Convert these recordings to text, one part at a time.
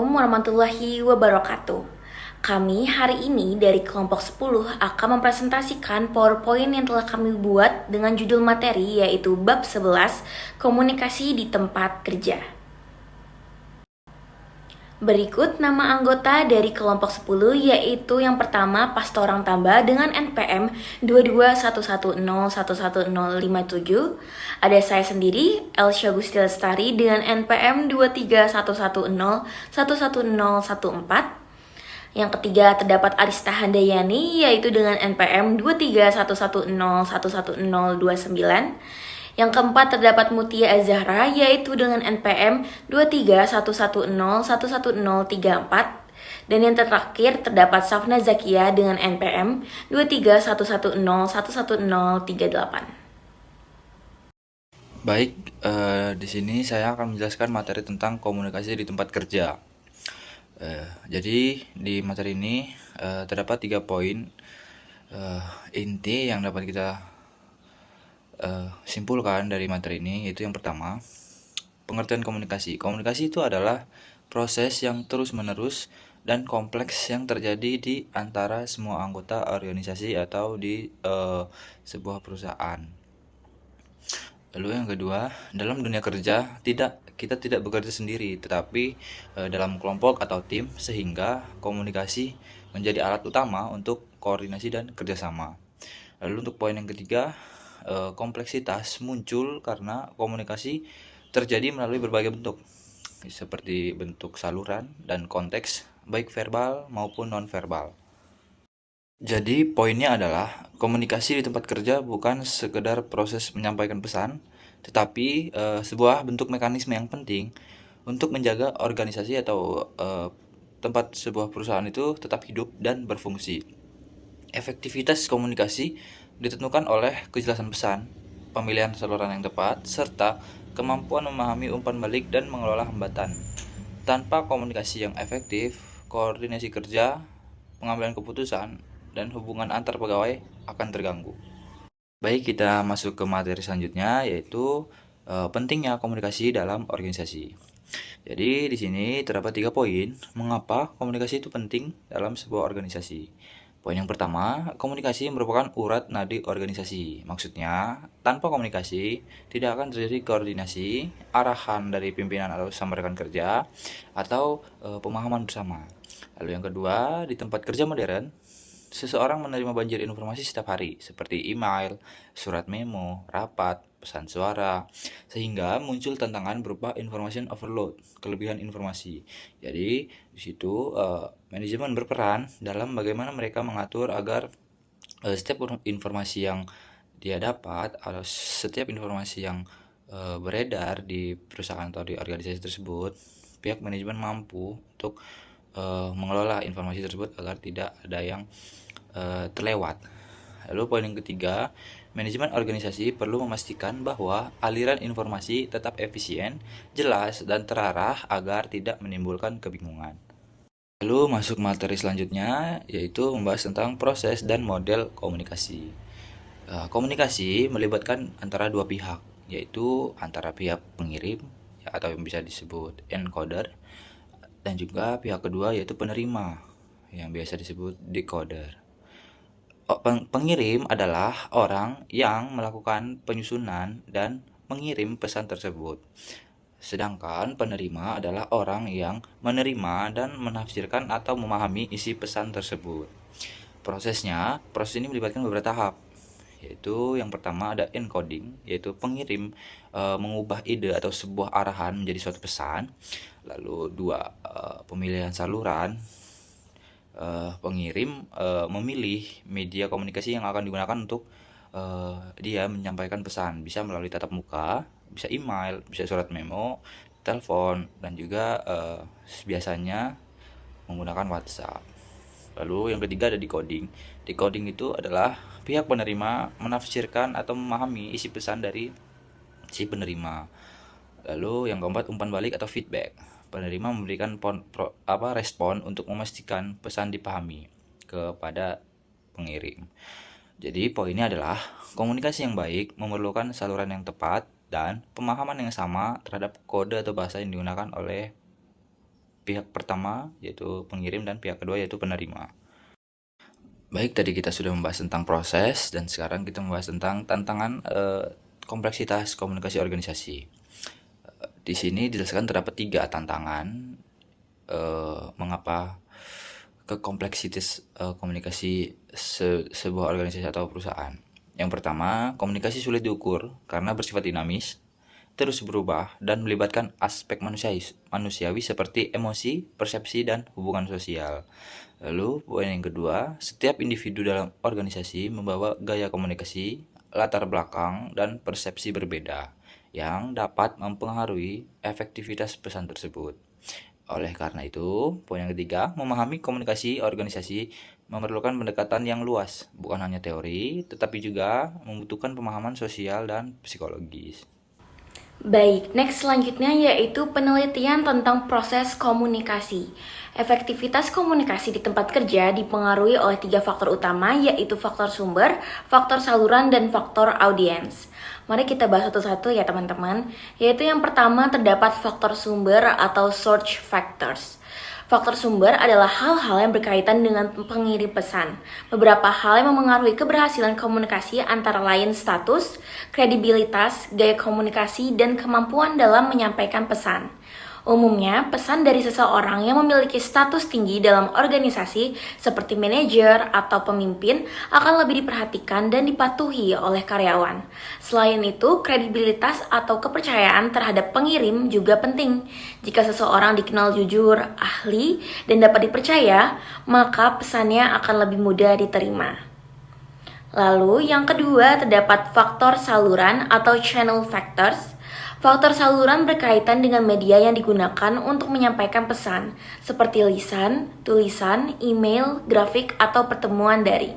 Assalamualaikum warahmatullahi wabarakatuh. Kami hari ini dari kelompok 10 akan mempresentasikan PowerPoint yang telah kami buat dengan judul materi yaitu bab 11 komunikasi di tempat kerja. Berikut nama anggota dari kelompok 10 yaitu yang pertama Pastorang Tamba dengan NPM 2211011057. Ada saya sendiri Elsya Gusti Lestari dengan NPM 2311011014. Yang ketiga terdapat Arista Handayani yaitu dengan NPM 2311011029. Yang keempat terdapat Mutia Azahra yaitu dengan NPM 2311011034. Dan yang terakhir terdapat Safna Zakia dengan NPM 2311011038. Baik, di sini saya akan menjelaskan materi tentang komunikasi di tempat kerja. Jadi di materi ini terdapat 3 poin inti yang dapat kita simpulkan dari materi ini, yaitu yang pertama, pengertian komunikasi. Komunikasi itu adalah proses yang terus-menerus dan kompleks yang terjadi di antara semua anggota organisasi atau di sebuah perusahaan. Lalu yang kedua, dalam dunia kerja kita tidak bekerja sendiri, tetapi dalam kelompok atau tim, sehingga komunikasi menjadi alat utama untuk koordinasi dan kerjasama. Lalu untuk poin yang ketiga, kompleksitas muncul karena komunikasi terjadi melalui berbagai bentuk, seperti bentuk saluran dan konteks, baik verbal maupun non-verbal. Jadi poinnya adalah komunikasi di tempat kerja bukan sekedar proses menyampaikan pesan, tetapi sebuah bentuk mekanisme yang penting untuk menjaga organisasi atau tempat sebuah perusahaan itu tetap hidup dan berfungsi. Efektivitas komunikasi ditentukan oleh kejelasan pesan, pemilihan saluran yang tepat, serta kemampuan memahami umpan balik dan mengelola hambatan. Tanpa komunikasi yang efektif, koordinasi kerja, pengambilan keputusan, dan hubungan antar pegawai akan terganggu. Baik, kita masuk ke materi selanjutnya, yaitu pentingnya komunikasi dalam organisasi. Jadi di sini terdapat 3 poin mengapa komunikasi itu penting dalam sebuah organisasi. Poin yang pertama, komunikasi merupakan urat nadi organisasi. Maksudnya, tanpa komunikasi tidak akan terjadi koordinasi, arahan dari pimpinan atau sama rekan kerja, atau pemahaman bersama. Lalu yang kedua, di tempat kerja modern, seseorang menerima banjir informasi setiap hari, seperti email, surat memo, rapat, pesan suara, sehingga muncul tantangan berupa information overload, kelebihan informasi. Jadi di situ manajemen berperan dalam bagaimana mereka mengatur agar setiap informasi yang dia dapat atau setiap informasi yang beredar di perusahaan atau di organisasi tersebut, pihak manajemen mampu untuk mengelola informasi tersebut agar tidak ada yang terlewat. Lalu poin yang ketiga, manajemen organisasi perlu memastikan bahwa aliran informasi tetap efisien, jelas, dan terarah agar tidak menimbulkan kebingungan. Lalu masuk materi selanjutnya, yaitu membahas tentang proses dan model komunikasi. Komunikasi melibatkan antara dua pihak, yaitu antara pihak pengirim atau yang bisa disebut encoder, dan juga pihak kedua yaitu penerima yang biasa disebut decoder. Pengirim adalah orang yang melakukan penyusunan dan mengirim pesan tersebut. Sedangkan penerima adalah orang yang menerima dan menafsirkan atau memahami isi pesan tersebut. Proses ini melibatkan beberapa tahap, yaitu yang pertama ada encoding, yaitu pengirim mengubah ide atau sebuah arahan menjadi suatu pesan. Lalu dua, pemilihan saluran, pengirim memilih media komunikasi yang akan digunakan untuk dia menyampaikan pesan, bisa melalui tatap muka, bisa email, bisa surat memo, telepon, dan juga biasanya menggunakan WhatsApp. Lalu yang ketiga ada decoding. Decoding itu adalah pihak penerima menafsirkan atau memahami isi pesan dari si penerima. Lalu yang keempat umpan balik atau feedback. Penerima memberikan respon untuk memastikan pesan dipahami kepada pengirim. Jadi poinnya adalah komunikasi yang baik memerlukan saluran yang tepat dan pemahaman yang sama terhadap kode atau bahasa yang digunakan oleh pihak pertama yaitu pengirim dan pihak kedua yaitu penerima. Baik, tadi kita sudah membahas tentang proses dan sekarang kita membahas tentang tantangan kompleksitas komunikasi organisasi. Di sini dijelaskan terdapat 3 tantangan mengapa kompleksitas komunikasi sebuah organisasi atau perusahaan. Yang pertama, komunikasi sulit diukur karena bersifat dinamis, terus berubah, dan melibatkan aspek manusiawi seperti emosi, persepsi, dan hubungan sosial. Lalu, poin yang kedua, setiap individu dalam organisasi membawa gaya komunikasi, latar belakang, dan persepsi berbeda yang dapat mempengaruhi efektivitas pesan tersebut. Oleh karena itu, poin yang ketiga, memahami komunikasi organisasi memerlukan pendekatan yang luas, bukan hanya teori, tetapi juga membutuhkan pemahaman sosial dan psikologis. Baik, next selanjutnya yaitu penelitian tentang proses komunikasi. Efektivitas komunikasi di tempat kerja dipengaruhi oleh 3 faktor utama, yaitu faktor sumber, faktor saluran, dan faktor audiens. Mari kita bahas satu-satu ya teman-teman. Yaitu yang pertama terdapat faktor sumber atau source factors. Faktor sumber adalah hal-hal yang berkaitan dengan pengirim pesan. Beberapa hal yang memengaruhi keberhasilan komunikasi antara lain status, kredibilitas, gaya komunikasi, dan kemampuan dalam menyampaikan pesan. Umumnya, pesan dari seseorang yang memiliki status tinggi dalam organisasi seperti manajer atau pemimpin akan lebih diperhatikan dan dipatuhi oleh karyawan. Selain itu, kredibilitas atau kepercayaan terhadap pengirim juga penting. Jika seseorang dikenal jujur, ahli, dan dapat dipercaya, maka pesannya akan lebih mudah diterima. Lalu, yang kedua terdapat faktor saluran atau channel factors. Faktor saluran berkaitan dengan media yang digunakan untuk menyampaikan pesan, seperti lisan, tulisan, email, grafik, atau pertemuan daring.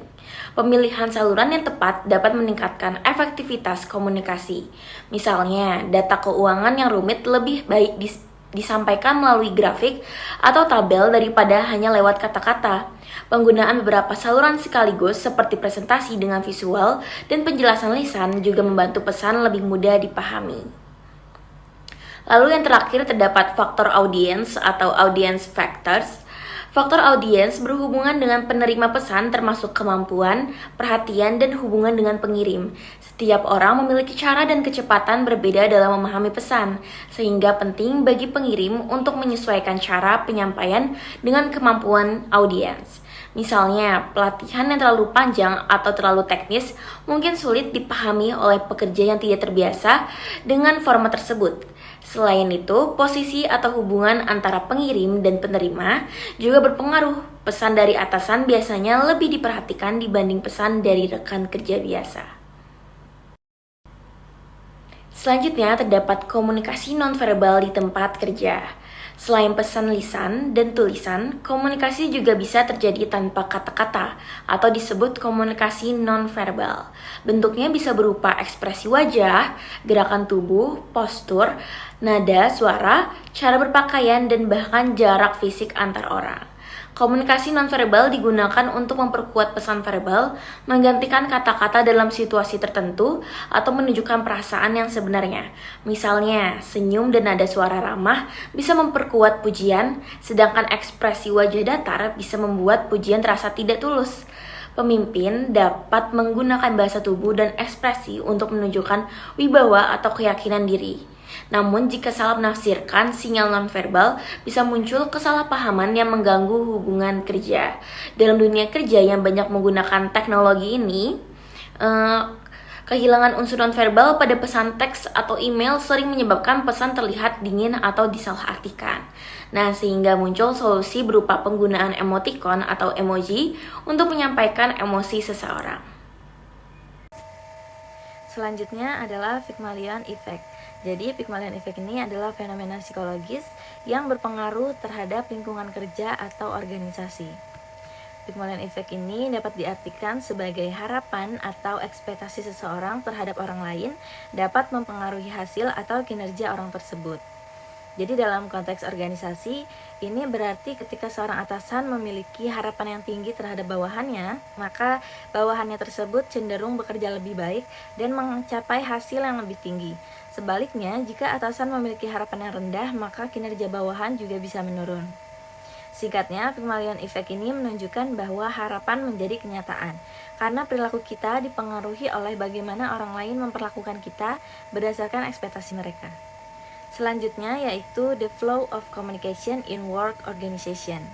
Pemilihan saluran yang tepat dapat meningkatkan efektivitas komunikasi. Misalnya, data keuangan yang rumit lebih baik disampaikan melalui grafik atau tabel daripada hanya lewat kata-kata. Penggunaan beberapa saluran sekaligus seperti presentasi dengan visual dan penjelasan lisan juga membantu pesan lebih mudah dipahami. Lalu yang terakhir terdapat faktor audiens atau audience factors. Faktor audiens berhubungan dengan penerima pesan termasuk kemampuan, perhatian, dan hubungan dengan pengirim. Setiap orang memiliki cara dan kecepatan berbeda dalam memahami pesan, sehingga penting bagi pengirim untuk menyesuaikan cara penyampaian dengan kemampuan audiens. Misalnya, pelatihan yang terlalu panjang atau terlalu teknis mungkin sulit dipahami oleh pekerja yang tidak terbiasa dengan format tersebut. Selain itu, posisi atau hubungan antara pengirim dan penerima juga berpengaruh. Pesan dari atasan biasanya lebih diperhatikan dibanding pesan dari rekan kerja biasa. Selanjutnya terdapat komunikasi nonverbal di tempat kerja. Selain pesan lisan dan tulisan, komunikasi juga bisa terjadi tanpa kata-kata atau disebut komunikasi nonverbal. Bentuknya bisa berupa ekspresi wajah, gerakan tubuh, postur, nada suara, cara berpakaian, dan bahkan jarak fisik antar orang. Komunikasi nonverbal digunakan untuk memperkuat pesan verbal, menggantikan kata-kata dalam situasi tertentu, atau menunjukkan perasaan yang sebenarnya. Misalnya, senyum dan nada suara ramah bisa memperkuat pujian, sedangkan ekspresi wajah datar bisa membuat pujian terasa tidak tulus. Pemimpin dapat menggunakan bahasa tubuh dan ekspresi untuk menunjukkan wibawa atau keyakinan diri. Namun jika salah menafsirkan sinyal nonverbal bisa muncul kesalahpahaman yang mengganggu hubungan kerja. Dalam dunia kerja yang banyak menggunakan teknologi ini, kehilangan unsur nonverbal pada pesan teks atau email sering menyebabkan pesan terlihat dingin atau disalahartikan. Nah, sehingga muncul solusi berupa penggunaan emoticon atau emoji untuk menyampaikan emosi seseorang. Selanjutnya adalah Pygmalion Effect. Jadi Pygmalion Effect ini adalah fenomena psikologis yang berpengaruh terhadap lingkungan kerja atau organisasi. Pygmalion Effect ini dapat diartikan sebagai harapan atau ekspektasi seseorang terhadap orang lain dapat mempengaruhi hasil atau kinerja orang tersebut. Jadi dalam konteks organisasi, ini berarti ketika seorang atasan memiliki harapan yang tinggi terhadap bawahannya, maka bawahannya tersebut cenderung bekerja lebih baik dan mencapai hasil yang lebih tinggi. Sebaliknya, jika atasan memiliki harapan yang rendah, maka kinerja bawahan juga bisa menurun. Singkatnya, Pygmalion Effect ini menunjukkan bahwa harapan menjadi kenyataan, karena perilaku kita dipengaruhi oleh bagaimana orang lain memperlakukan kita berdasarkan ekspektasi mereka. Selanjutnya yaitu the flow of communication in work organization.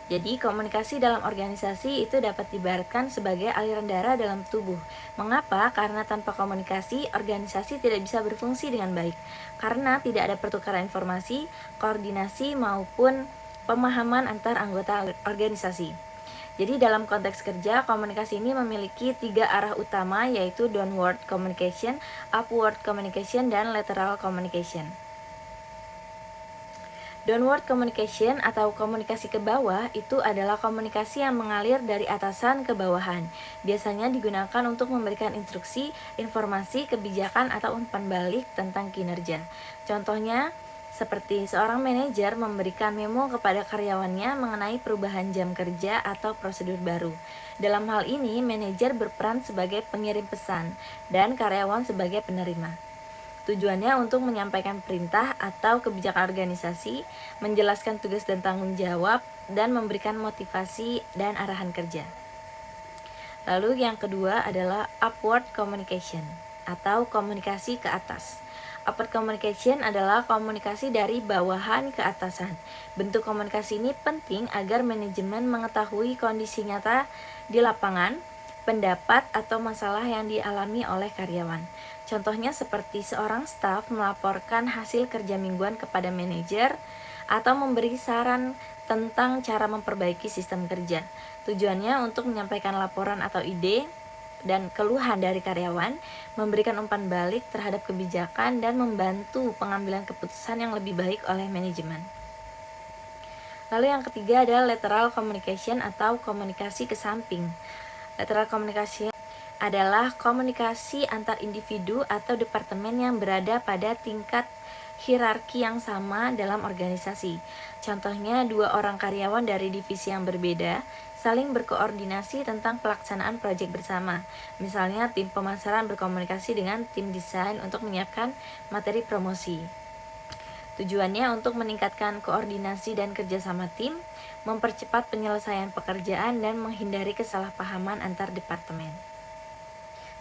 Jadi komunikasi dalam organisasi itu dapat diibaratkan sebagai aliran darah dalam tubuh. Mengapa? Karena tanpa komunikasi, organisasi tidak bisa berfungsi dengan baik. Karena tidak ada pertukaran informasi, koordinasi maupun pemahaman antar anggota organisasi. Jadi dalam konteks kerja, komunikasi ini memiliki 3 arah utama, yaitu downward communication, upward communication, dan lateral communication. Downward communication atau komunikasi ke bawah itu adalah komunikasi yang mengalir dari atasan ke bawahan. Biasanya digunakan untuk memberikan instruksi, informasi, kebijakan, atau umpan balik tentang kinerja. Contohnya, seperti seorang manajer memberikan memo kepada karyawannya mengenai perubahan jam kerja atau prosedur baru. Dalam hal ini, manajer berperan sebagai pengirim pesan dan karyawan sebagai penerima. Tujuannya untuk menyampaikan perintah atau kebijakan organisasi, menjelaskan tugas dan tanggung jawab, dan memberikan motivasi dan arahan kerja. Lalu yang kedua adalah upward communication atau komunikasi ke atas. Upward communication adalah komunikasi dari bawahan ke atasan. Bentuk komunikasi ini penting agar manajemen mengetahui kondisi nyata di lapangan, pendapat atau masalah yang dialami oleh karyawan. Contohnya seperti seorang staf melaporkan hasil kerja mingguan kepada manajer atau memberi saran tentang cara memperbaiki sistem kerja. Tujuannya untuk menyampaikan laporan atau ide dan keluhan dari karyawan, memberikan umpan balik terhadap kebijakan, dan membantu pengambilan keputusan yang lebih baik oleh manajemen. Lalu yang ketiga adalah lateral communication atau komunikasi ke samping. Lateral communication adalah komunikasi antar individu atau departemen yang berada pada tingkat hierarki yang sama dalam organisasi. Contohnya, 2 orang karyawan dari divisi yang berbeda saling berkoordinasi tentang pelaksanaan proyek bersama. Misalnya, tim pemasaran berkomunikasi dengan tim desain untuk menyiapkan materi promosi. Tujuannya untuk meningkatkan koordinasi dan kerjasama tim, mempercepat penyelesaian pekerjaan, dan menghindari kesalahpahaman antar departemen.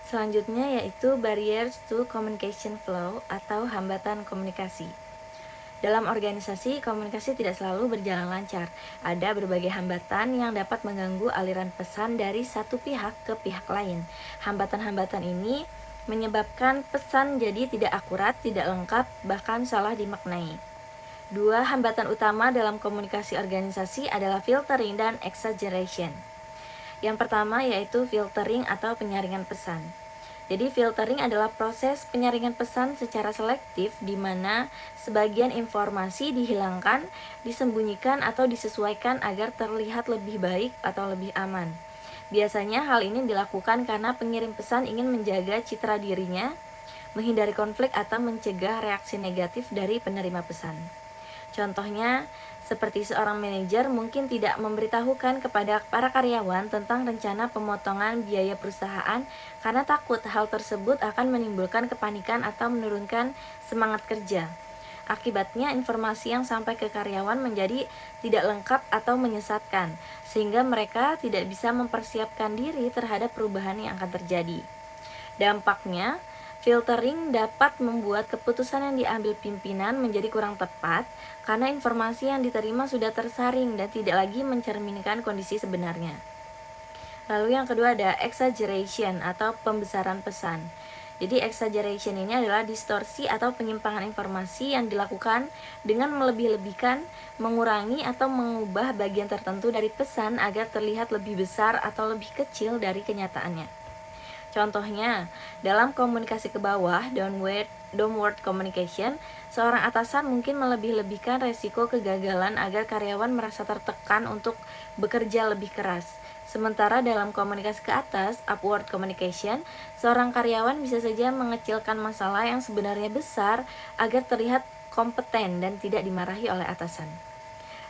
Selanjutnya yaitu barriers to communication flow atau hambatan komunikasi. Dalam organisasi, komunikasi tidak selalu berjalan lancar. Ada berbagai hambatan yang dapat mengganggu aliran pesan dari satu pihak ke pihak lain. Hambatan-hambatan ini menyebabkan pesan jadi tidak akurat, tidak lengkap, bahkan salah dimaknai. 2 hambatan utama dalam komunikasi organisasi adalah filtering dan exaggeration. Yang pertama yaitu filtering atau penyaringan pesan. Jadi filtering adalah proses penyaringan pesan secara selektif di mana sebagian informasi dihilangkan, disembunyikan atau disesuaikan agar terlihat lebih baik atau lebih aman. Biasanya hal ini dilakukan karena pengirim pesan ingin menjaga citra dirinya, menghindari konflik atau mencegah reaksi negatif dari penerima pesan. Contohnya, seperti seorang manajer mungkin tidak memberitahukan kepada para karyawan tentang rencana pemotongan biaya perusahaan karena takut hal tersebut akan menimbulkan kepanikan atau menurunkan semangat kerja. Akibatnya, informasi yang sampai ke karyawan menjadi tidak lengkap atau menyesatkan, sehingga mereka tidak bisa mempersiapkan diri terhadap perubahan yang akan terjadi. Dampaknya, filtering dapat membuat keputusan yang diambil pimpinan menjadi kurang tepat karena informasi yang diterima sudah tersaring dan tidak lagi mencerminkan kondisi sebenarnya. Lalu yang kedua ada exaggeration atau pembesaran pesan. Jadi exaggeration ini adalah distorsi atau penyimpangan informasi yang dilakukan dengan melebih-lebihkan, mengurangi atau mengubah bagian tertentu dari pesan agar terlihat lebih besar atau lebih kecil dari kenyataannya. Contohnya, dalam komunikasi ke bawah, downward communication, seorang atasan mungkin melebih-lebihkan resiko kegagalan agar karyawan merasa tertekan untuk bekerja lebih keras. Sementara dalam komunikasi ke atas, upward communication, seorang karyawan bisa saja mengecilkan masalah yang sebenarnya besar agar terlihat kompeten, dan tidak dimarahi oleh atasan.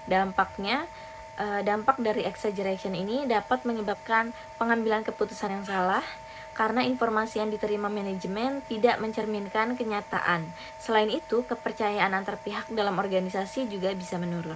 Dampak dari exaggeration ini dapat menyebabkan pengambilan keputusan yang salah karena informasi yang diterima manajemen tidak mencerminkan kenyataan. Selain itu, kepercayaan antar pihak dalam organisasi juga bisa menurun.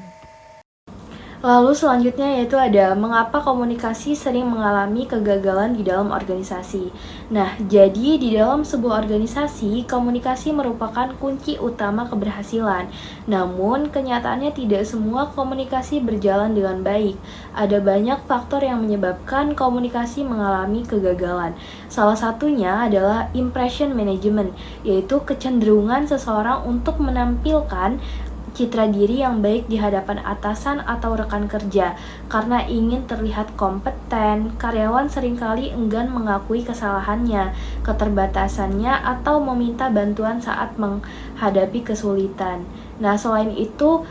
Lalu selanjutnya yaitu ada mengapa komunikasi sering mengalami kegagalan di dalam organisasi. Nah, jadi di dalam sebuah organisasi, komunikasi merupakan kunci utama keberhasilan. Namun, kenyataannya tidak semua komunikasi berjalan dengan baik. Ada banyak faktor yang menyebabkan komunikasi mengalami kegagalan. Salah satunya adalah impression management, yaitu kecenderungan seseorang untuk menampilkan citra diri yang baik di hadapan atasan atau rekan kerja. Karena ingin terlihat kompeten, karyawan seringkali enggan mengakui kesalahannya, keterbatasannya, atau meminta bantuan saat menghadapi kesulitan. Nah, selain itu,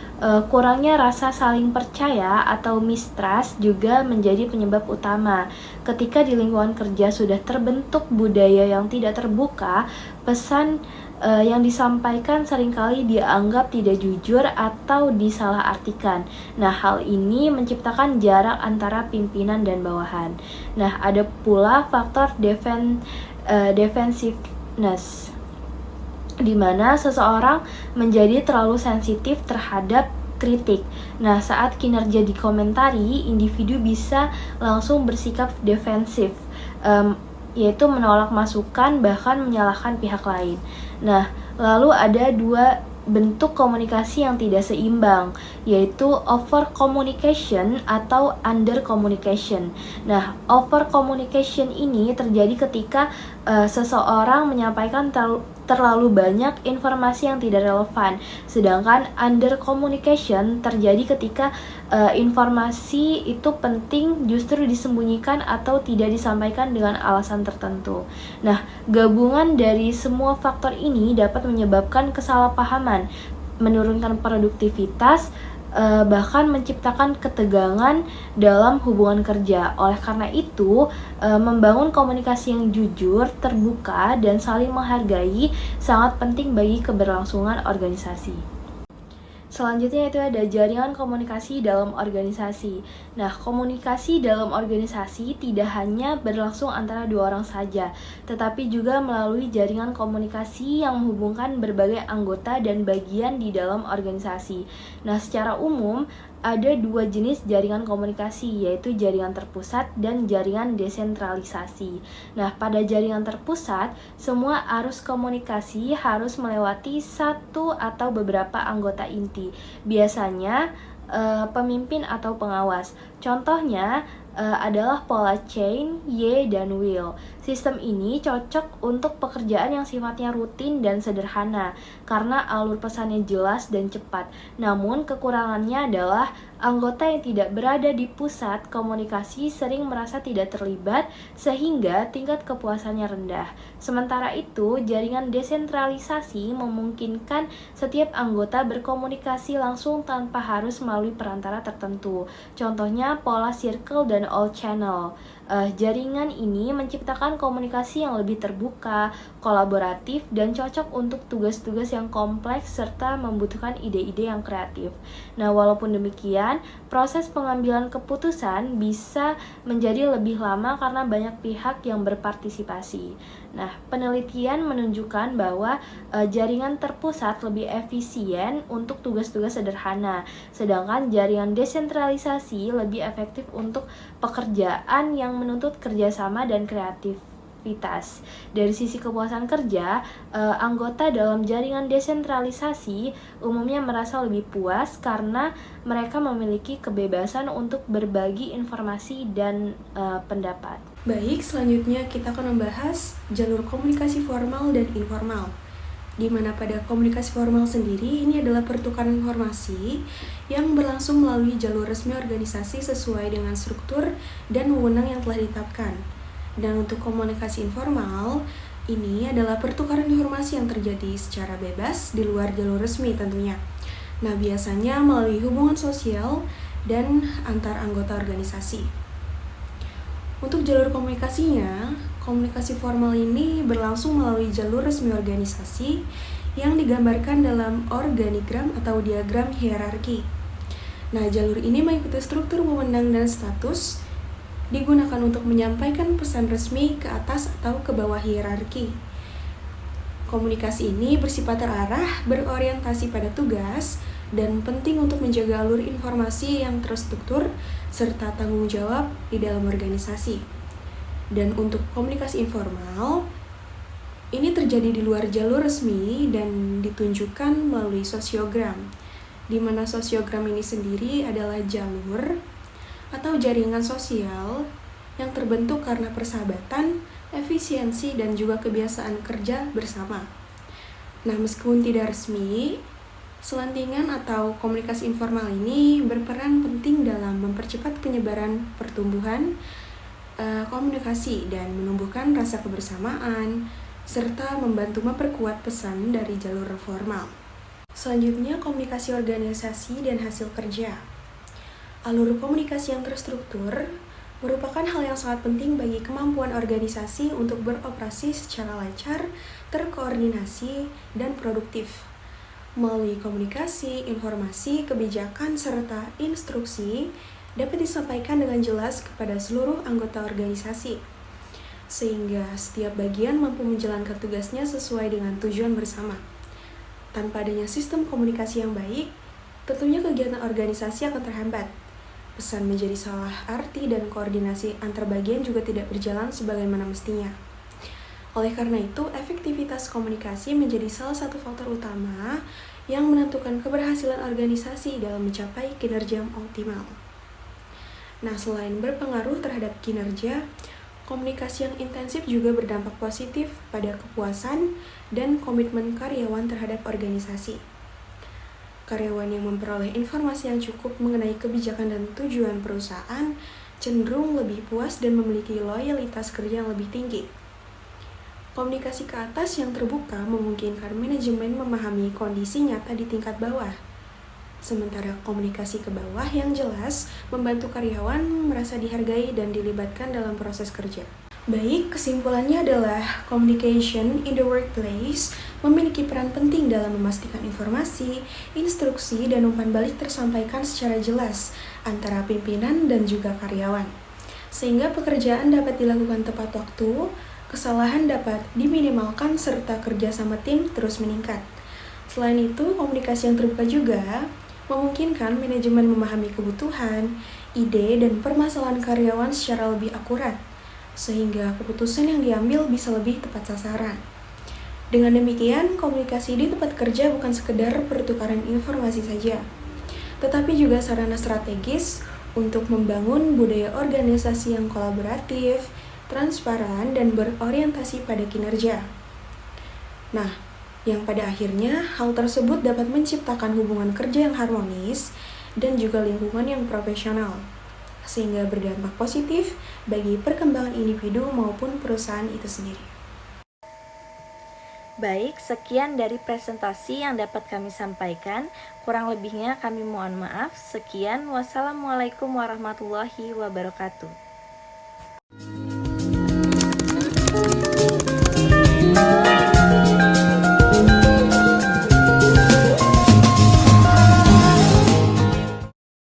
kurangnya rasa saling percaya atau mistrust juga menjadi penyebab utama. Ketika di lingkungan kerja sudah terbentuk budaya yang tidak terbuka, pesan yang disampaikan seringkali dianggap tidak jujur atau disalahartikan. Nah, hal ini menciptakan jarak antara pimpinan dan bawahan. Nah, ada pula faktor defensiveness, di mana seseorang menjadi terlalu sensitif terhadap kritik. Nah, saat kinerja dikomentari, individu bisa langsung bersikap defensif, yaitu menolak masukan, bahkan menyalahkan pihak lain. Nah, lalu ada dua bentuk komunikasi yang tidak seimbang, yaitu over communication atau under communication. Nah, over communication ini terjadi ketika seseorang menyampaikan terlalu banyak informasi yang tidak relevan, sedangkan under communication terjadi ketika informasi itu penting justru disembunyikan atau tidak disampaikan dengan alasan tertentu. Nah, gabungan dari semua faktor ini dapat menyebabkan kesalahpahaman, menurunkan produktivitas, bahkan menciptakan ketegangan dalam hubungan kerja. Oleh karena itu, membangun komunikasi yang jujur, terbuka, dan saling menghargai sangat penting bagi keberlangsungan organisasi. Selanjutnya itu ada jaringan komunikasi dalam organisasi. Nah, komunikasi dalam organisasi tidak hanya berlangsung antara dua orang saja, tetapi juga melalui jaringan komunikasi yang menghubungkan berbagai anggota dan bagian di dalam organisasi. Nah, secara umum ada dua jenis jaringan komunikasi, yaitu jaringan terpusat dan jaringan desentralisasi. Nah, pada jaringan terpusat, semua arus komunikasi harus melewati satu atau beberapa anggota inti, biasanya pemimpin atau pengawas. Contohnya adalah pola chain, Y, dan wheel. Sistem ini cocok untuk pekerjaan yang sifatnya rutin dan sederhana karena alur pesannya jelas dan cepat. Namun kekurangannya adalah anggota yang tidak berada di pusat komunikasi sering merasa tidak terlibat sehingga tingkat kepuasannya rendah. Sementara itu, jaringan desentralisasi memungkinkan setiap anggota berkomunikasi langsung tanpa harus melalui perantara tertentu. Contohnya pola circle dan all channel. Jaringan ini menciptakan komunikasi yang lebih terbuka, kolaboratif, dan cocok untuk tugas-tugas yang kompleks serta membutuhkan ide-ide yang kreatif. Nah, walaupun demikian, proses pengambilan keputusan bisa menjadi lebih lama karena banyak pihak yang berpartisipasi. Nah, penelitian menunjukkan bahwa jaringan terpusat lebih efisien untuk tugas-tugas sederhana, sedangkan jaringan desentralisasi lebih efektif untuk pekerjaan yang menuntut kerjasama dan kreativitas. Dari sisi kepuasan kerja, anggota dalam jaringan desentralisasi umumnya merasa lebih puas karena mereka memiliki kebebasan untuk berbagi informasi dan pendapat. Baik, selanjutnya kita akan membahas jalur komunikasi formal dan informal. Di mana pada komunikasi formal sendiri ini adalah pertukaran informasi yang berlangsung melalui jalur resmi organisasi sesuai dengan struktur dan wewenang yang telah ditetapkan. Dan untuk komunikasi informal, ini adalah pertukaran informasi yang terjadi secara bebas di luar jalur resmi tentunya. Nah, biasanya melalui hubungan sosial dan antar anggota organisasi. Untuk jalur komunikasinya, komunikasi formal ini berlangsung melalui jalur resmi organisasi yang digambarkan dalam organigram atau diagram hierarki. Nah, jalur ini mengikuti struktur wewenang dan status, digunakan untuk menyampaikan pesan resmi ke atas atau ke bawah hierarki. Komunikasi ini bersifat terarah, berorientasi pada tugas, dan penting untuk menjaga alur informasi yang terstruktur serta tanggung jawab di dalam organisasi. Dan untuk komunikasi informal, ini terjadi di luar jalur resmi dan ditunjukkan melalui sosiogram, di mana sosiogram ini sendiri adalah jalur atau jaringan sosial yang terbentuk karena persahabatan, efisiensi, dan juga kebiasaan kerja bersama. Nah, meskipun tidak resmi, selentingan atau komunikasi informal ini berperan penting dalam mempercepat penyebaran pertumbuhan komunikasi dan menumbuhkan rasa kebersamaan, serta membantu memperkuat pesan dari jalur formal. Selanjutnya, komunikasi organisasi dan hasil kerja. Alur komunikasi yang terstruktur merupakan hal yang sangat penting bagi kemampuan organisasi untuk beroperasi secara lancar, terkoordinasi, dan produktif. Melalui komunikasi, informasi, kebijakan, serta instruksi dapat disampaikan dengan jelas kepada seluruh anggota organisasi, sehingga setiap bagian mampu menjalankan tugasnya sesuai dengan tujuan bersama. Tanpa adanya sistem komunikasi yang baik, tentunya kegiatan organisasi akan terhambat. Pesan menjadi salah arti dan koordinasi antar bagian juga tidak berjalan sebagaimana mestinya. Oleh karena itu, efektivitas komunikasi menjadi salah satu faktor utama yang menentukan keberhasilan organisasi dalam mencapai kinerja yang optimal. Nah, selain berpengaruh terhadap kinerja, komunikasi yang intensif juga berdampak positif pada kepuasan dan komitmen karyawan terhadap organisasi. Karyawan yang memperoleh informasi yang cukup mengenai kebijakan dan tujuan perusahaan cenderung lebih puas dan memiliki loyalitas kerja yang lebih tinggi. Komunikasi ke atas yang terbuka memungkinkan manajemen memahami kondisi nyata di tingkat bawah. Sementara komunikasi ke bawah yang jelas membantu karyawan merasa dihargai dan dilibatkan dalam proses kerja. Baik, kesimpulannya adalah communication in the workplace memiliki peran penting dalam memastikan informasi, instruksi, dan umpan balik tersampaikan secara jelas antara pimpinan dan juga karyawan. Sehingga pekerjaan dapat dilakukan tepat waktu, kesalahan dapat diminimalkan, serta kerjasama tim terus meningkat. Selain itu, komunikasi yang terbuka juga memungkinkan manajemen memahami kebutuhan, ide, dan permasalahan karyawan secara lebih akurat, sehingga keputusan yang diambil bisa lebih tepat sasaran. Dengan demikian, komunikasi di tempat kerja bukan sekedar pertukaran informasi saja, tetapi juga sarana strategis untuk membangun budaya organisasi yang kolaboratif, transparan, dan berorientasi pada kinerja. Nah, yang pada akhirnya hal tersebut dapat menciptakan hubungan kerja yang harmonis dan juga lingkungan yang profesional, sehingga berdampak positif bagi perkembangan individu maupun perusahaan itu sendiri. Baik, sekian dari presentasi yang dapat kami sampaikan. Kurang lebihnya kami mohon maaf. Sekian, wassalamualaikum warahmatullahi wabarakatuh.